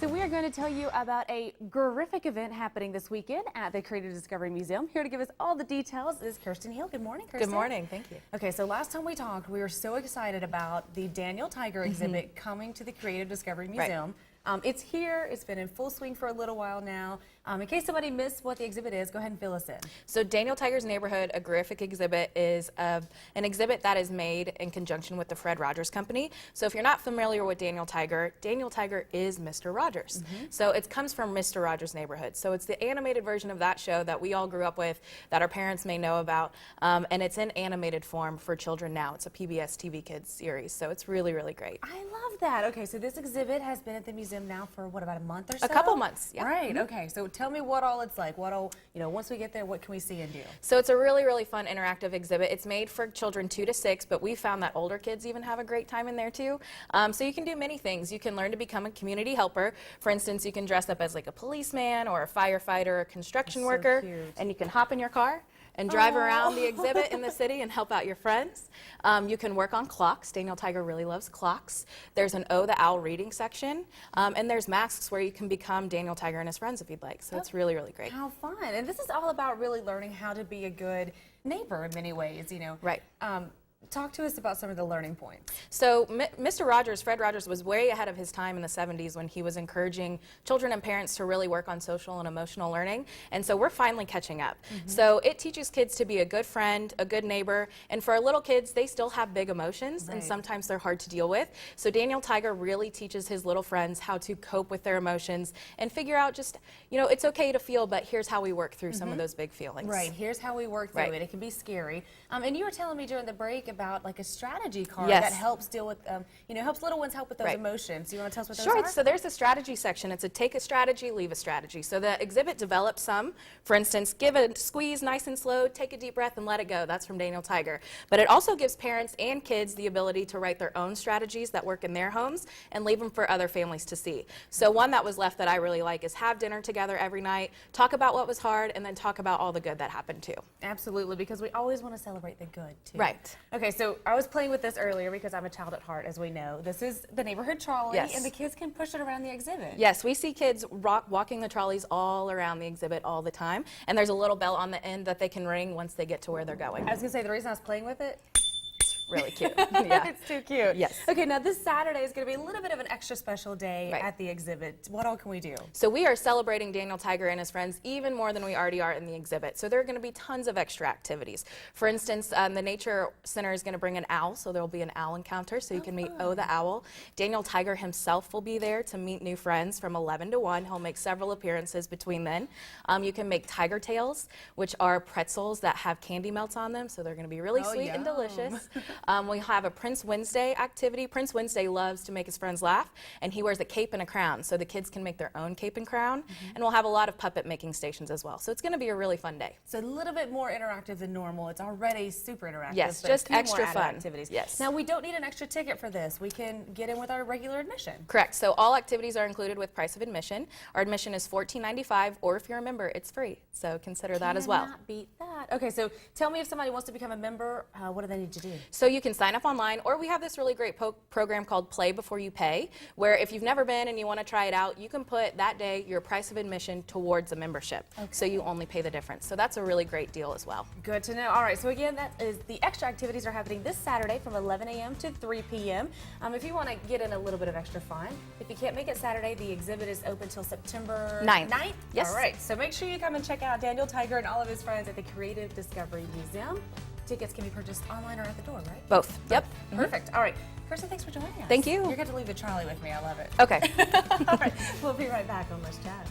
So we are going to tell you about a horrific event happening this weekend at the Creative Discovery Museum. Here to give us all the details is Kirsten Hill. Good morning, Kirsten. Good morning. Thank you. Okay, so last time we talked, we were so excited about the Daniel Tiger exhibit coming to the Creative Discovery Museum. Right. It's here. It's been in full swing for a little while now. In case somebody missed what the exhibit is, go ahead and fill us in. So Daniel Tiger's Neighborhood, a graphic exhibit, is an exhibit that is made in conjunction with the Fred Rogers Company. So if you're not familiar with Daniel Tiger is Mr. Rogers. So it comes from Mr. Rogers' Neighborhood. So it's the animated version of that show that we all grew up with, that our parents may know about, and it's in animated form for children now. It's a PBS TV Kids series, so it's really, really great. I love that. Okay, so this exhibit has been at the museum now for what, about a month or so? A couple months, yeah. Right, okay, so tell me what all it's like. What all, once we get there, what can we see and do? So it's a really, really fun interactive exhibit. It's made for children 2 to 6, but we found that older kids even have a great time in there too. So you can do many things. You can learn to become a community helper. For instance, you can dress up as like a policeman or a firefighter or a construction worker, cute. and you can hop in your car and drive around the exhibit in the city and help out your friends. You can work on clocks. Daniel Tiger really loves clocks. There's an Oh the Owl reading section, and there's masks where you can become Daniel Tiger and his friends if you'd like. So it's really, really great. How fun. And this is all about really learning how to be a good neighbor in many ways, Right. Talk to us about some of the learning points. So Mr. Rogers, Fred Rogers, was way ahead of his time in the 70s when he was encouraging children and parents to really work on social and emotional learning. And so we're finally catching up. So it teaches kids to be a good friend, a good neighbor. And for our little kids, they still have big emotions, and sometimes they're hard to deal with. So Daniel Tiger really teaches his little friends how to cope with their emotions and figure out just, it's okay to feel, but here's how we work through some of those big feelings. Right, here's how we work through it. It can be scary. And you were telling me during the break about like a strategy card that helps deal with, helps little ones help with those emotions. Do you want to tell us what those are? Sure, so there's a strategy section. It's a take a strategy, leave a strategy. So the exhibit develops some. For instance, give a squeeze nice and slow, take a deep breath and let it go. That's from Daniel Tiger. But it also gives parents and kids the ability to write their own strategies that work in their homes and leave them for other families to see. So one that was left that I really like is have dinner together every night, talk about what was hard, and then talk about all the good that happened too. Absolutely, because we always want to celebrate the good too. Right. Okay, so I was playing with this earlier because I'm a child at heart, as we know. This is the neighborhood trolley, and the kids can push it around the exhibit. Yes, we see kids walking the trolleys all around the exhibit all the time, and there's a little bell on the end that they can ring once they get to where they're going. I was going to say, the reason I was playing with it, really cute. Yeah. It's too cute. Yes. Okay, now this Saturday is going to be a little bit of an extra special day at the exhibit. What all can we do? So we are celebrating Daniel Tiger and his friends even more than we already are in the exhibit. So there are going to be tons of extra activities. For instance, the Nature Center is going to bring an owl, so there will be an owl encounter, so you can meet Oh the Owl. Daniel Tiger himself will be there to meet new friends from 11 to 1. He'll make several appearances between then. You can make tiger tails, which are pretzels that have candy melts on them, so they're going to be really sweet and delicious. We have a Prince Wednesday activity. Prince Wednesday loves to make his friends laugh, and he wears a cape and a crown, so the kids can make their own cape and crown. And we'll have a lot of puppet making stations as well. So it's going to be a really fun day. So a little bit more interactive than normal. It's already super interactive. Yes, but just a few extra more fun. activities. Yes. Now we don't need an extra ticket for this. We can get in with our regular admission. Correct. So all activities are included with price of admission. Our admission is $14.95, or if you're a member, it's free. So consider that as well. Cannot beat that. Okay, so tell me if somebody wants to become a member, what do they need to do? So you can sign up online, or we have this really great program called Play Before You Pay, where if you've never been and you want to try it out, you can put that day your price of admission towards a membership. So you only pay the difference. So that's a really great deal as well. Good to know. All right, so again, that is the extra activities are happening this Saturday from 11 a.m. to 3 p.m. If you want to get in a little bit of extra fun, if you can't make it Saturday, the exhibit is open till September 9th. Yes. All right, so make sure you come and check out Daniel Tiger and all of his friends at the Creative Discovery Museum. Tickets can be purchased online or at the door, right? Both. Yep. Perfect. All right. Kirsten, thanks for joining us. Thank you. You're going to leave the trolley with me. I love it. Okay. All right. We'll be right back on Let's Chat.